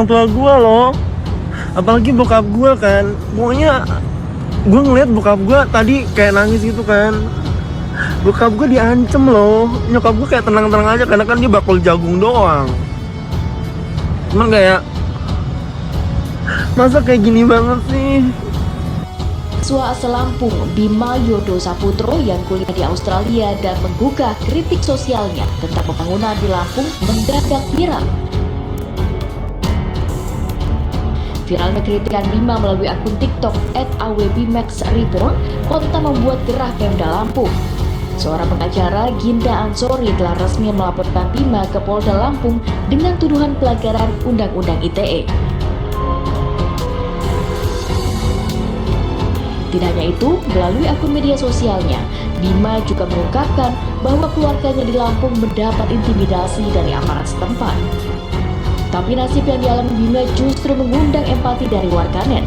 orang tua gue loh, apalagi bokap gue kan. Pokoknya gue ngeliat bokap gue tadi kayak nangis gitu kan. Bokap gue diancem loh. Nyokap gue kayak tenang-tenang aja karena kan dia bakul jagung doang. Cuman kayak, masa kayak gini banget sih. Siswa asal Lampung, Bima Yodo Saputro yang kuliah di Australia dan menggugah kritik sosialnya tentang pembangunan di Lampung mendadak viral. Viralnya kritikan Bima melalui akun TikTok @awbmaxreborn kontan membuat gerah Pemda Lampung. Seorang pengacara, Ginda Ansori, telah resmi melaporkan Bima ke Polda Lampung dengan tuduhan pelanggaran Undang-Undang ITE. Tidak hanya itu, melalui akun media sosialnya, Bima juga mengungkapkan bahwa keluarganya di Lampung mendapat intimidasi dari aparat setempat. Tapi nasib yang dialami Bima justru mengundang empati dari warganet.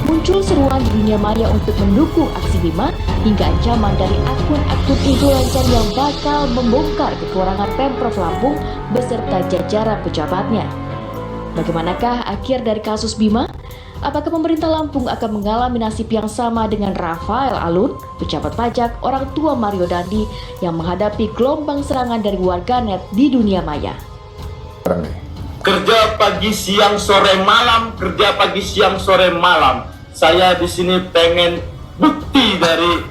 Muncul seruan di dunia maya untuk mendukung aksi Bima, hingga ancaman dari akun-akun influencer yang bakal membongkar kekurangan Pemprov Lampung beserta jajaran pejabatnya. Bagaimanakah akhir dari kasus Bima? Apakah pemerintah Lampung akan mengalami nasib yang sama dengan Rafael Alun, pejabat pajak orang tua Mario Dandi yang menghadapi gelombang serangan dari warganet di dunia maya? Kerja pagi siang sore malam, kerja pagi siang sore malam. Saya di sini pengen bukti dari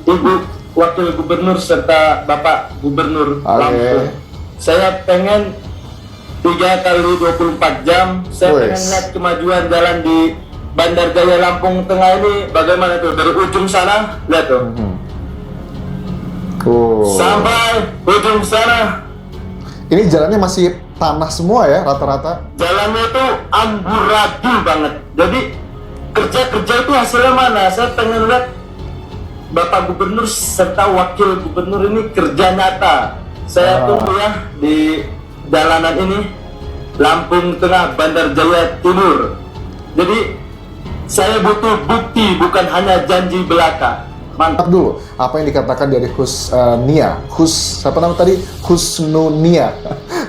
Ibu Wakil Gubernur serta Bapak Gubernur Lampung. Saya pengen 3 kali 24 jam. Saya pengen lihat kemajuan jalan di Bandar Jaya Lampung Tengah ini bagaimana tuh dari ujung sana, lihat tuh. Sampai ujung sana. Ini jalannya masih tanah semua ya rata-rata? Jalannya tuh amburadul banget. Jadi kerja-kerja itu hasilnya mana? Saya pengen lihat Bapak Gubernur serta Wakil Gubernur ini kerja nyata. Saya tunggu ya di jalanan ini, Lampung Tengah, Bandar Jaya Timur. Jadi saya butuh bukti, bukan hanya janji belaka. Mantap dulu, apa yang dikatakan dari siapa nama tadi? Husnunia.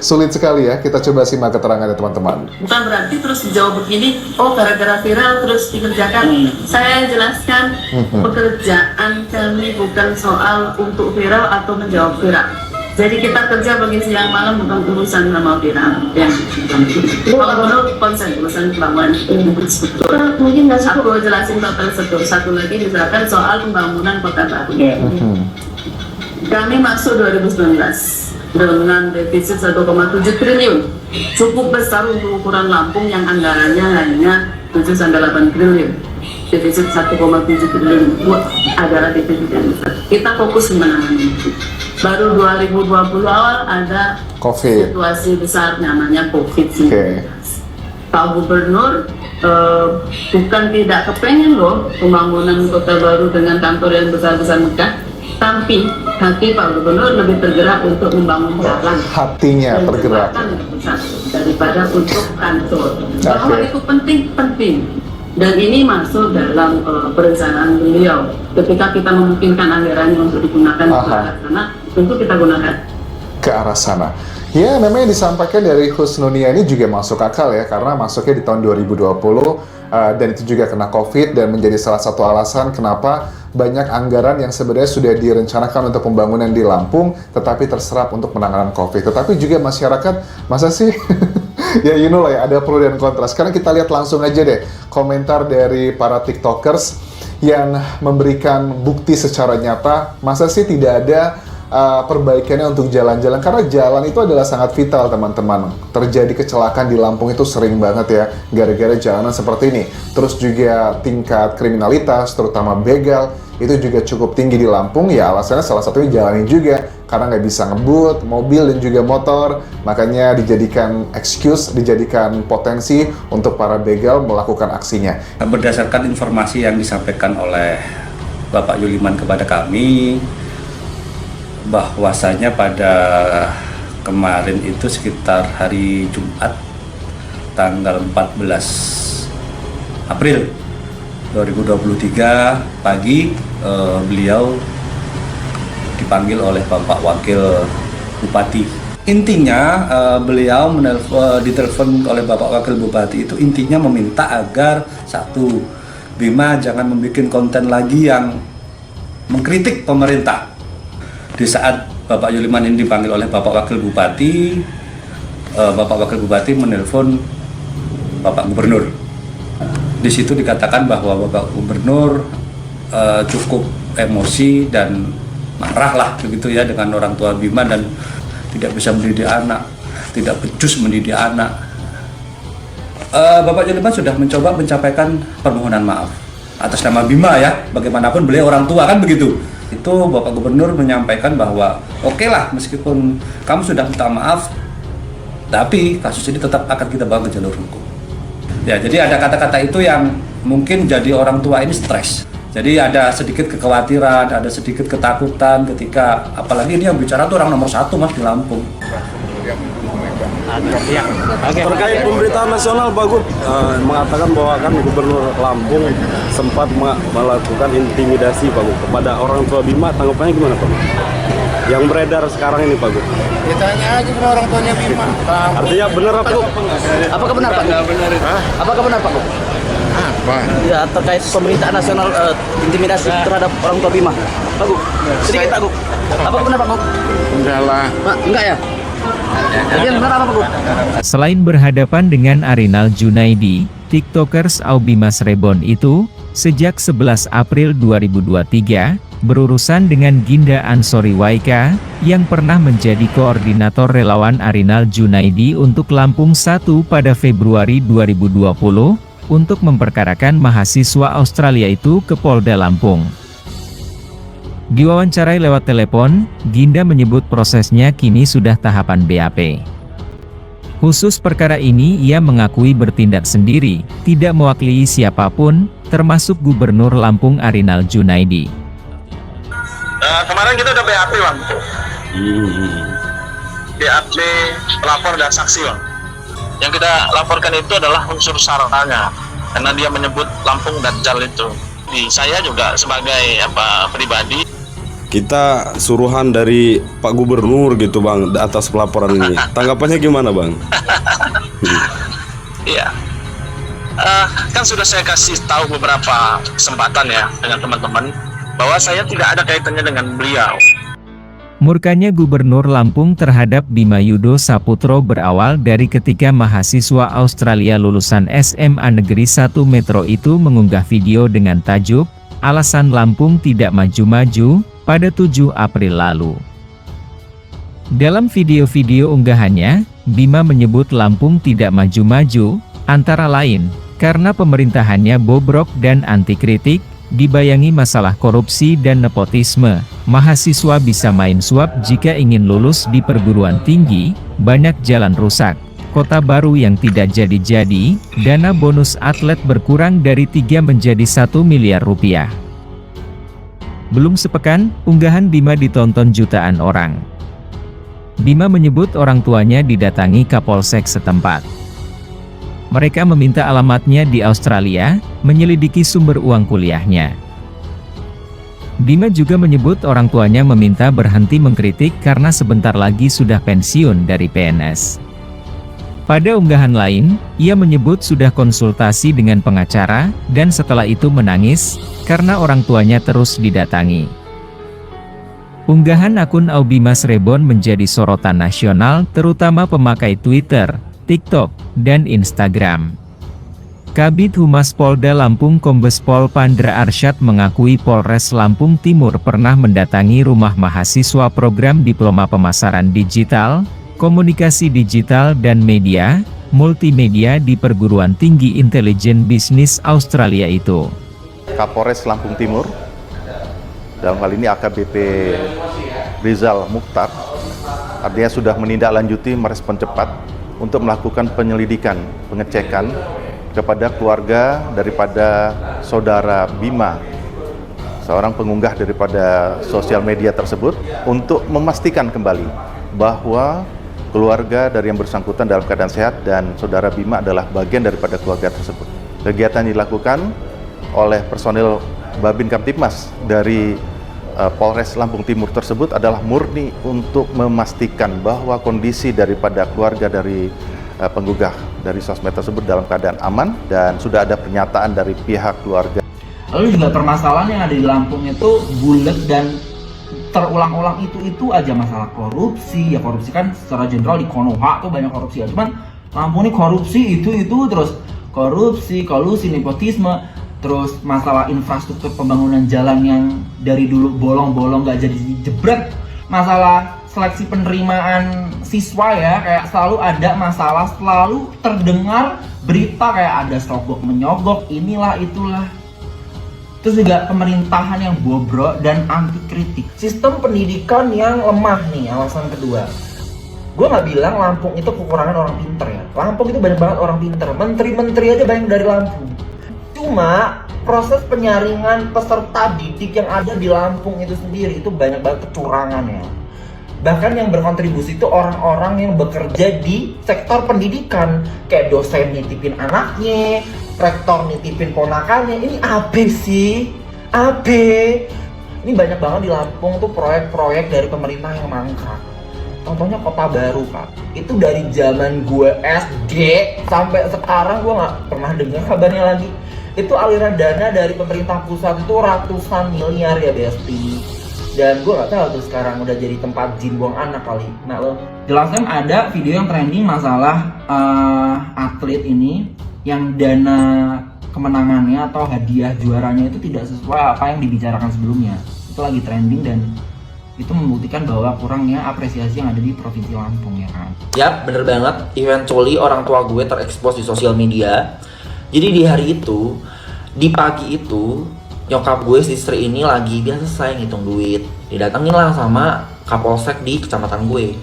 Sulit sekali ya, kita coba simak keterangannya teman-teman. Bukan berarti terus dijawab begini, oh gara-gara viral terus dikerjakan. Saya jelaskan, pekerjaan kami bukan soal untuk viral atau menjawab viral. Jadi kita kerja bagi siang malam bukan urusan sama viral. Ya. Kalau menurut konsen urusan pembangunan infrastruktur, mungkin aku jelasin terstruktur. Satu lagi misalkan soal pembangunan kota baru. Kami masuk 2019 dengan defisit 1,7 triliun. Cukup besar untuk ukuran Lampung yang anggarannya hanya 7,8 triliun. Defisit 1,7 triliun adalah defisit yang besar. Kita fokus menangani. Baru 2020 awal ada COVID. Situasi besar namanya COVID-19. Pak Gubernur bukan tidak kepengen loh pembangunan kota baru dengan kantor yang besar-besar megah, tapi hati Pak Gubernur lebih tergerak untuk membangun jalan. Hatinya tergerak daripada untuk kantor. Bahwa itu penting. Dan ini masuk dalam perencanaan beliau. Ketika kita memungkinkan anggarannya untuk digunakan ke arah sana, tentu kita gunakan ke arah sana. Ya, memang yang disampaikan dari Husnunia ini juga masuk akal ya, karena masuknya di tahun 2020 dan itu juga kena COVID dan menjadi salah satu alasan kenapa banyak anggaran yang sebenarnya sudah direncanakan untuk pembangunan di Lampung tetapi terserap untuk penanganan COVID. Tetapi juga masyarakat, masa sih? Ya you know lah ya, ada pro dan kontra. Sekarang kita lihat langsung aja deh komentar dari para tiktokers yang memberikan bukti secara nyata. Masa sih tidak ada perbaikannya untuk jalan-jalan, karena jalan itu adalah sangat vital teman-teman. Terjadi kecelakaan di Lampung itu sering banget ya gara-gara jalanan seperti ini. Terus juga tingkat kriminalitas terutama begal itu juga cukup tinggi di Lampung. Ya alasannya salah satunya jalannya juga karena nggak bisa ngebut mobil dan juga motor, makanya dijadikan excuse, dijadikan potensi untuk para begal melakukan aksinya. Berdasarkan informasi yang disampaikan oleh Bapak Yuliman kepada kami, bahwasanya pada kemarin itu sekitar hari Jumat tanggal 14 April 2023 pagi beliau dipanggil oleh Bapak Wakil Bupati. Intinya beliau ditelepon oleh Bapak Wakil Bupati itu intinya meminta agar satu, Bima jangan membuat konten lagi yang mengkritik pemerintah. Di saat Bapak Yuliman ini dipanggil oleh Bapak Wakil Bupati, Bapak Wakil Bupati menelpon Bapak Gubernur. Di situ dikatakan bahwa Bapak Gubernur cukup emosi dan marah lah begitu ya dengan orang tua Bima dan tidak bisa mendidik anak, tidak becus mendidik anak. Bapak Yuliman sudah mencoba mencapaikan permohonan maaf atas nama Bima ya, bagaimanapun beliau orang tua kan begitu. Itu Bapak Gubernur menyampaikan bahwa oke lah meskipun kamu sudah minta maaf, tapi kasus ini tetap akan kita bawa ke jalur hukum. Ya, jadi ada kata-kata itu yang mungkin jadi orang tua ini stres. Jadi ada sedikit kekhawatiran, ada sedikit ketakutan ketika, apalagi ini yang bicara tuh orang nomor 1 Mas di Lampung. Terkait pemberitaan nasional Pak Gub mengatakan bahwa kan Gubernur Lampung sempat melakukan intimidasi Pak Gub kepada orang tua Bima, tanggapannya gimana Pak Gub? Yang beredar sekarang ini Pak Gub. Ditanya aja sama orang tuanya Bima. Artinya benar apa Gub? Apakah benar Pak? Apakah benar Pak Gub? Apa? Ya, terkait pemberitaan nasional intimidasi terhadap orang tua Bima. Pak Gub, sedikit Pak Gub. Apakah benar Pak Gub? Enggak lah. Enggak ya? Jadi yang benar apa Pak Gub? Selain berhadapan dengan Arinal Junaidi, TikTokers Aubimas Rebon itu, sejak 11 April 2023, berurusan dengan Ginda Ansori Waika, yang pernah menjadi koordinator relawan Arinal Junaidi untuk Lampung 1 pada Februari 2020, untuk memperkarakan mahasiswa Australia itu ke Polda Lampung. Diwawancarai lewat telepon, Ginda menyebut prosesnya kini sudah tahapan BAP. Khusus perkara ini ia mengakui bertindak sendiri, tidak mewakili siapapun, termasuk Gubernur Lampung Arinal Junaidi. Kemarin kita udah BAP Bang. BAP pelapor dan saksi Bang. Yang kita laporkan itu adalah unsur saranya, karena dia menyebut Lampung Dajjal itu. Saya juga sebagai pribadi, Kita suruhan dari Pak Gubernur gitu Bang atas pelaporan ini. Tanggapannya gimana Bang? iya. Kan sudah saya kasih tahu beberapa kesempatan ya dengan teman-teman bahwa saya tidak ada kaitannya dengan beliau. Murkanya Gubernur Lampung terhadap Bima Yudo Saputro berawal dari ketika mahasiswa Australia lulusan SMA Negeri 1 Metro itu mengunggah video dengan tajuk, "Alasan Lampung Tidak Maju-Maju", pada 7 April lalu. Dalam video-video unggahannya, Bima menyebut Lampung tidak maju-maju, antara lain, karena pemerintahannya bobrok dan anti kritik, dibayangi masalah korupsi dan nepotisme, mahasiswa bisa main suap jika ingin lulus di perguruan tinggi, banyak jalan rusak, kota baru yang tidak jadi-jadi, dana bonus atlet berkurang dari 3 menjadi 1 miliar rupiah. Belum sepekan, unggahan Bima ditonton jutaan orang. Bima menyebut orang tuanya didatangi Kapolsek setempat. Mereka meminta alamatnya di Australia, menyelidiki sumber uang kuliahnya. Bima juga menyebut orang tuanya meminta berhenti mengkritik karena sebentar lagi sudah pensiun dari PNS. Pada unggahan lain, ia menyebut sudah konsultasi dengan pengacara, dan setelah itu menangis, karena orang tuanya terus didatangi. Unggahan akun Aubimas Rebon menjadi sorotan nasional terutama pemakai Twitter, TikTok, dan Instagram. Kabid Humas Polda Lampung Kombes Pol Pandra Arsyad mengakui Polres Lampung Timur pernah mendatangi rumah mahasiswa program Diploma Pemasaran Digital, Komunikasi Digital dan Media, Multimedia di Perguruan Tinggi Intelijen Bisnis Australia itu. Kapolres Lampung Timur, dalam hal ini AKBP Rizal Mukhtar, artinya sudah menindaklanjuti merespon cepat untuk melakukan penyelidikan, pengecekan kepada keluarga daripada saudara Bima, seorang pengunggah daripada sosial media tersebut, untuk memastikan kembali bahwa keluarga dari yang bersangkutan dalam keadaan sehat dan saudara Bima adalah bagian daripada keluarga tersebut. Kegiatan dilakukan oleh personil Babin Kamtipmas dari Polres Lampung Timur tersebut adalah murni untuk memastikan bahwa kondisi daripada keluarga dari penggugah dari sosmed tersebut dalam keadaan aman, dan sudah ada pernyataan dari pihak keluarga. Lalu juga permasalahan yang ada di Lampung itu bulat dan terulang-ulang itu aja, masalah korupsi. Ya korupsi kan secara general di Konoha tuh banyak korupsi ya, cuman Lampung ini korupsi itu terus korupsi, kolusi, nepotisme, terus masalah infrastruktur pembangunan jalan yang dari dulu bolong-bolong gak jadi jebret, masalah seleksi penerimaan siswa ya, kayak selalu ada masalah, selalu terdengar berita kayak ada sogok menyogok, inilah itulah. Terus juga pemerintahan yang bobrok dan anti kritik, sistem pendidikan yang lemah nih, alasan kedua. Gue nggak bilang Lampung itu kekurangan orang pinter ya, Lampung itu banyak banget orang pinter, menteri-menteri aja banyak dari Lampung. Cuma proses penyaringan peserta didik yang ada di Lampung itu sendiri itu banyak banget kecurangannya. Bahkan yang berkontribusi itu orang-orang yang bekerja di sektor pendidikan, kayak dosen nitipin anaknya, rektor nitipin ponakannya. Ini AB sih, AB. Ini banyak banget di Lampung tuh proyek-proyek dari pemerintah yang mangkrak. Contohnya Kota Baru, Pak. Itu dari zaman gue SD sampai sekarang gue nggak pernah dengar kabarnya lagi. Itu aliran dana dari pemerintah pusat itu ratusan miliar ya Besti. Dan gue nggak tahu tuh sekarang udah jadi tempat jin buang anak kali. Nah lo jelaskan ada video yang trending masalah atlet ini yang dana kemenangannya atau hadiah juaranya itu tidak sesuai apa yang dibicarakan sebelumnya. Itu lagi trending dan itu membuktikan bahwa kurangnya apresiasi yang ada di Provinsi Lampung ya kan. Yap, bener banget. Eventually orang tua gue terekspos di sosial media. Jadi di hari itu, di pagi itu, nyokap gue si Sri ini lagi biasa selesai ngitung duit. Didatengin lah sama Kapolsek di kecamatan gue.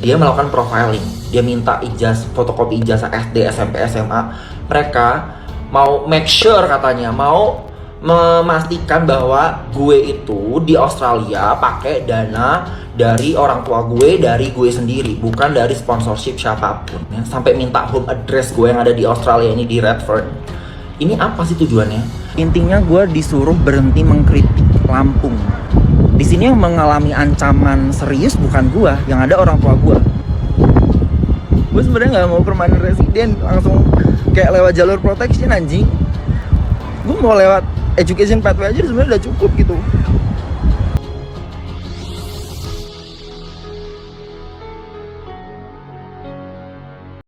Dia melakukan profiling. Dia minta fotokopi ijazah SD, SMP, SMA. Mereka mau make sure katanya, mau memastikan bahwa gue itu di Australia pakai dana dari orang tua gue, dari gue sendiri, bukan dari sponsorship siapapun ya. Sampai minta home address gue yang ada di Australia ini di Redfern. Ini apa sih tujuannya? Intinya gue disuruh berhenti mengkritik Lampung. Di sini yang mengalami ancaman serius bukan gue, yang ada orang tua gue. Gue sebenarnya nggak mau permanent resident, langsung kayak lewat jalur protection anjing. Gue mau lewat education pathway aja sebenarnya udah cukup gitu.